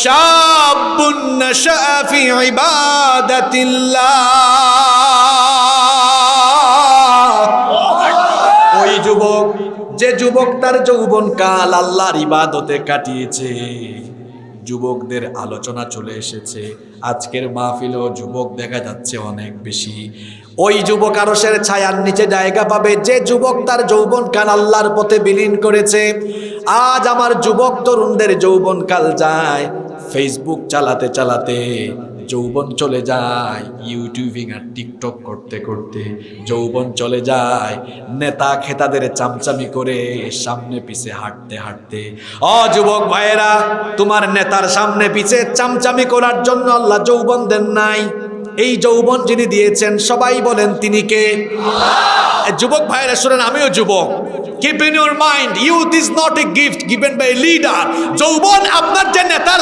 শাবুন নাশা ফি ইবাদাতিল্লাহ, ওই যুবক যে যুবক তার যৌবনকাল আল্লাহর ইবাদতে কাটিয়েছে। যুবকদের আলোচনা চলে এসেছে, আজকের মাহফিলেও যুবক দেখা যাচ্ছে অনেক বেশি। ওই যুবক আরশের ছায়ার নিচে জায়গা পাবে যে যুবক তার যৌবনকাল আল্লাহর পথে বিলীন করেছে। আজ আমার যুবক তরুণদের যৌবনকাল যায় ফেসবুক চালাতে চালাতে, যৌবন চলে যায় ইউটিউবিং আর টিকটক করতে করতে, যৌবন চলে যায় নেতা খেতাদের চামচামি করে সামনে পিছে হাঁটতে হাঁটতে। ও যুবক ভাইয়েরা, তোমার নেতার সামনে পিছে চামচামি করার জন্য আল্লাহ যৌবন দেন নাই। এই যৌবন যিনি দিয়েছেন সবাই বলেন তিনি কে? যুবক ভাইয়েরা শুনেন, আমিও যুবক। Keep in your mind, youth is not a gift given by a leader. যৌবন আপনার যে নেতার